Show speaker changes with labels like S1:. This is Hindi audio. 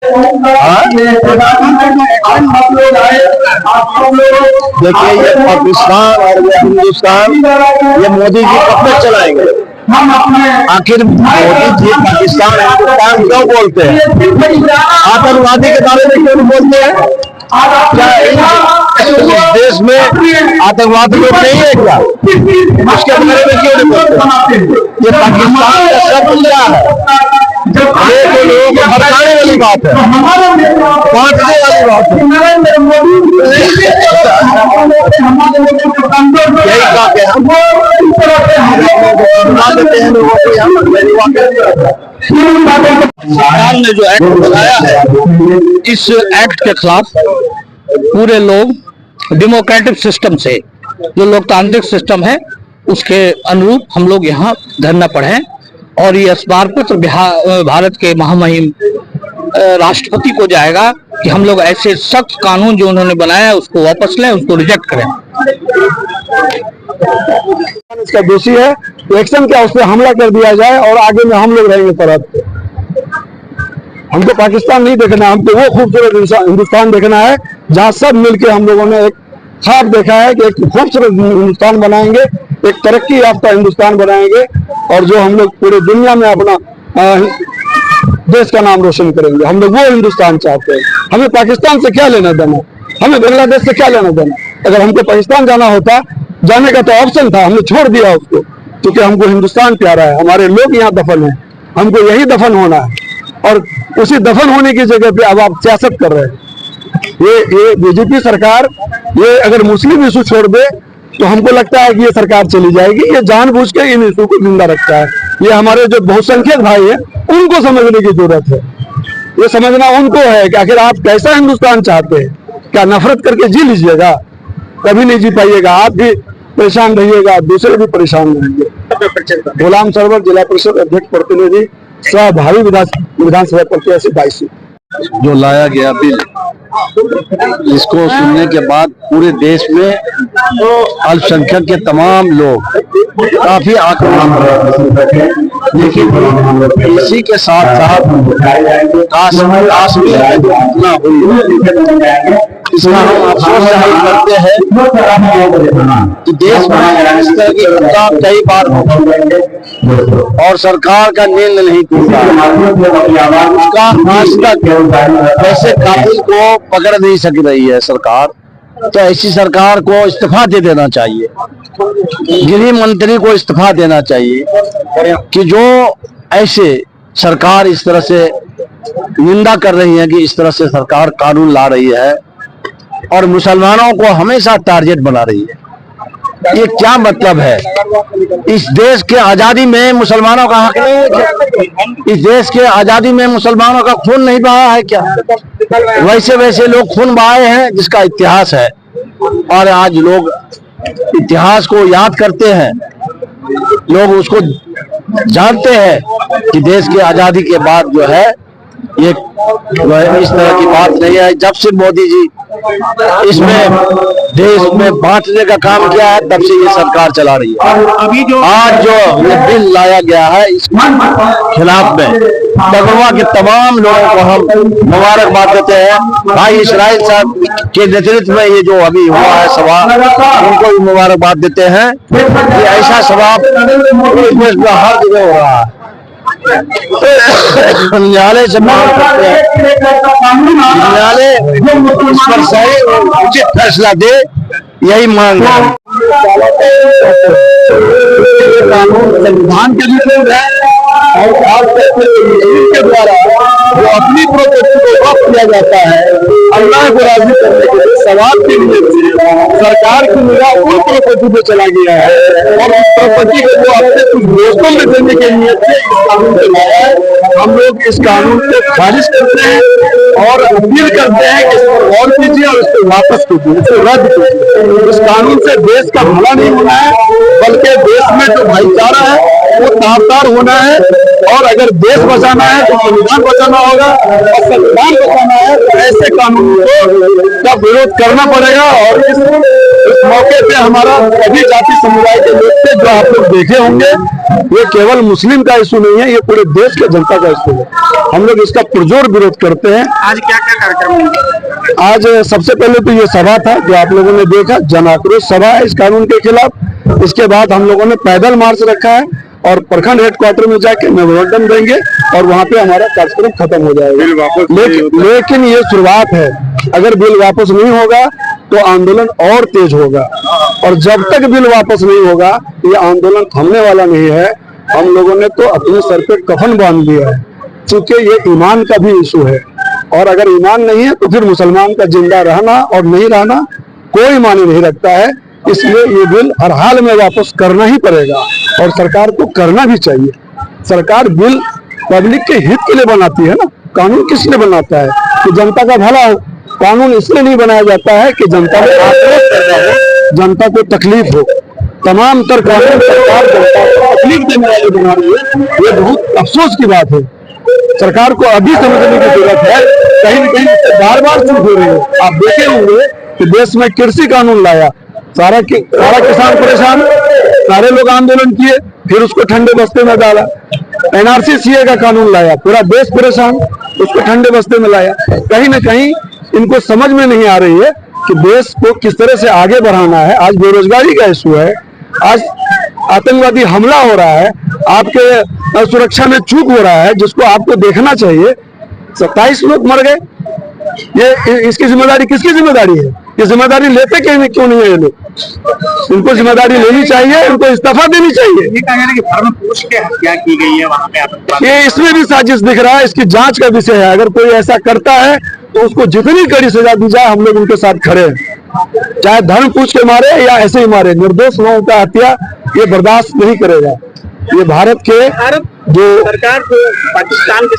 S1: देखिए, ये पाकिस्तान और ये हिंदुस्तान, ये मोदी जी कब तक चलाएंगे? आखिर मोदी जी पाकिस्तान हिंदुस्तान क्यों बोलते हैं? आतंकवादी के बारे में क्यों नहीं बोलते हैं? क्या इस देश में आतंकवादी लोग नहीं है क्या? उसके बारे में क्यों नहीं बोलते? ये पाकिस्तान का शब्द क्या है? ये तो लोगों को भड़काने वाली बात है, बांटने वाली बात है। यही बात है, हम देते हैं लोगों को। सरकार ने जो एक्ट बनाया है, इस एक्ट के खिलाफ पूरे लोग डेमोक्रेटिक सिस्टम से, जो लोकतांत्रिक सिस्टम है, उसके अनुरूप हम लोग यहाँ धरना पर हैं। और ये अखबार पत्र भारत के महामहिम राष्ट्रपति को जाएगा कि हम लोग ऐसे सख्त कानून जो उन्होंने बनाया है उसको वापस लें, उसको रिजेक्ट करें।
S2: इसका दोषी है, एक्शन क्या, उस पर हमला कर दिया जाए और आगे में हम लोग रहेंगे तरफ। हमको पाकिस्तान नहीं देखना, हमको वो खूबसूरत हिंदुस्तान देखना है जहाँ सब मिलके हम लोगों ने एक ख्वाब देखा है कि एक खूबसूरत हिंदुस्तान बनाएंगे, एक तरक्की याफ्ता हिंदुस्तान बनाएंगे और जो हम लोग पूरे दुनिया में अपना देश का नाम रोशन करेंगे। हम लोग वो हिंदुस्तान चाहते हैं। हमें पाकिस्तान से क्या लेना देना, हमें बांग्लादेश से क्या लेना देना। अगर हमको पाकिस्तान जाना होता, जाने का तो ऑप्शन था, हमने छोड़ दिया उसको, क्योंकि हमको हिंदुस्तान प्यारा है, हमारे लोग यहाँ दफन है, हमको यही दफन होना है। और उसी दफन होने की जगह पे अब आप सियासत कर रहे हैं। ये बीजेपी सरकार, ये अगर मुस्लिम इशू छोड़ दे तो हमको लगता है कि ये सरकार चली जाएगी। ये जानबूझ के इन इशू को जिंदा रखता है। ये हमारे जो बहुसंख्यक भाई हैं उनको समझने की जरूरत है। ये समझना उनको है कि आखिर आप कैसा हिंदुस्तान चाहते हैं। क्या नफरत करके जी लीजिएगा? कभी नहीं जी पाइएगा। आप भी परेशान रहिएगा, दूसरे भी परेशान रहेंगे। गुलाम सरवर, जिला परिषद अध्यक्ष प्रतिनिधि, भावी विधानसभा प्रत्याशी 22।
S1: जो लाया गया बिल, इसको सुनने के बाद पूरे देश में अल्पसंख्यक के तमाम लोग काफी आक्रोश, लेकिन इसी के साथ साथ काश्मीर में घटना हुई, इसका हम अफसोस जाहिर करते हैं कि देश में इस तरह की घटना कई बार हो और सरकार का निर्णय नहीं टूटा। उसका आज तक ऐसे कातिल को पकड़ नहीं सक रही है सरकार। तो ऐसी सरकार को इस्तीफा दे देना चाहिए, गृह मंत्री को इस्तीफा देना चाहिए कि जो ऐसे सरकार इस तरह से निंदा कर रही है कि इस तरह से सरकार कानून ला रही है और मुसलमानों को हमेशा टारगेट बना रही है। ये क्या मतलब है? इस देश के आजादी में मुसलमानों का हक नहीं है क्या? इस देश के आजादी में मुसलमानों का खून नहीं बहा है क्या? वैसे वैसे लोग खून बहाए हैं जिसका इतिहास है, और आज लोग इतिहास को याद करते हैं, लोग उसको जानते हैं कि देश की आजादी के बाद जो है ये इस तरह की बात नहीं है। जब से मोदी जी इसमें देश में बांटने का काम किया है, तब से ये सरकार चला रही है। अभी जो आज जो ये बिल लाया गया है, इसके खिलाफ में बगवा के तमाम लोगों को हम मुबारकबाद देते हैं। भाई इसराइल साहब के नेतृत्व में ये जो अभी हुआ है सभा, उनको भी मुबारकबाद देते हैं कि ऐसा सभा देश में हर जगह हो रहा है। न्यायालय से मांग करते हैं, न्यायालय इस पर सही और उचित फैसला दे, यही मांग है। कानून संविधान के विरुद्ध है और इनके द्वारा जो अपनी प्रॉपर्टी को वक्त किया जाता है अल्लाह को राजी करने के लिए, सवाल के लिए सरकार की निगाह उन प्रॉपर्टी पे चला गया है और उस प्रॉपर्टी को वो अपने कुछ दोस्तों में देने के नियत से इस कानून को लाया है। हम लोग इस कानून को खारिज करते हैं और अपील करते हैं कि इस पर गौर कीजिए और इसको वापस कीजिए, इसको रद्द कीजिए। इस कानून से देश का भला नहीं होना है, बल्कि देश में जो भाईचारा है
S2: वो ताबदार होना है। और अगर देश बचाना है तो संविधान बचाना होगा, और संविधान बचाना है तो ऐसे कानून का विरोध करना पड़ेगा। और इस मौके पे हमारा सभी जाति समुदाय के लोग थे, जो आप लोग देखे होंगे, ये केवल मुस्लिम का इशू नहीं है, ये पूरे देश के जनता का इशू है। हम लोग इसका पुरजोर विरोध करते हैं।
S3: आज क्या क्या कार्यक्रम होंगे?
S2: आज सबसे पहले तो ये सभा था जो आप लोगों ने देखा, जन आक्रोश सभा है इस कानून के खिलाफ। इसके बाद हम लोगों ने पैदल मार्च रखा है और प्रखंड हेडक्वार्टर में जाके मेमोरेंडम देंगे और वहां पे हमारा कार्यक्रम खत्म हो जाएगा। लेकिन ये शुरुआत है, अगर बिल वापस नहीं होगा तो आंदोलन और तेज होगा, और जब तक बिल वापस नहीं होगा ये आंदोलन थमने वाला नहीं है। हम लोगों ने तो अपने सर पे कफन बांध लिया है, क्योंकि ये ईमान का भी इशू है, और अगर ईमान नहीं है तो फिर मुसलमान का जिंदा रहना और नहीं रहना कोई मायने नहीं रखता है। इसलिए ये बिल हर हाल में वापस करना ही पड़ेगा, और सरकार को करना भी चाहिए। सरकार बिल पब्लिक के हित के लिए बनाती है ना, कानून किस लिए बनाता है? कि जनता का भला हो। कानून इसलिए नहीं बनाया जाता है कि जनता में आक्रोश पैदा हो, जनता को तकलीफ हो। तमाम तर कानून सरकार जनता को तकलीफ देने वाले बना रही है, ये बहुत अफसोस की बात है। सरकार को अभी समझने की जरूरत है, कहीं न कहीं बार बार चूक हो रही है। आप देखे होंगे कि देश में कृषि कानून लाया, सारा किसान परेशान, सारे लोग आंदोलन किए, फिर उसको ठंडे बस्ते में डाला। एनआरसी सीए का कानून लाया, पूरा देश परेशान, उसको ठंडे बस्ते में लाया। कहीं न कहीं इनको समझ में नहीं आ रही है कि देश को किस तरह से आगे बढ़ाना है। आज बेरोजगारी का इशू है, आज आतंकवादी हमला हो रहा है, आपके सुरक्षा में चूक हो रहा है, जिसको आपको देखना चाहिए। 27 लोग मर गए, ये इसकी जिम्मेदारी किसकी जिम्मेदारी है? ये जिम्मेदारी लेते क्यों नहीं है ये लोग? इनको जिम्मेदारी लेनी चाहिए, इनको इस्तीफा देनी चाहिए।
S3: ये कहा जा रहा है कि भरण पोष के हत्या की गई है वहाँ पे,
S2: ये इसमें भी साजिश दिख रहा है, इसकी जांच का विषय है। अगर कोई ऐसा करता है तो उसको जितनी कड़ी सजा दी जाए, हम लोग उनके साथ खड़े हैं। चाहे धर्म पूछ के मारे या ऐसे ही मारे, निर्दोष लोगों का हत्या ये बर्दाश्त नहीं करेगा। ये भारत के जो
S3: सरकार को पाकिस्तान के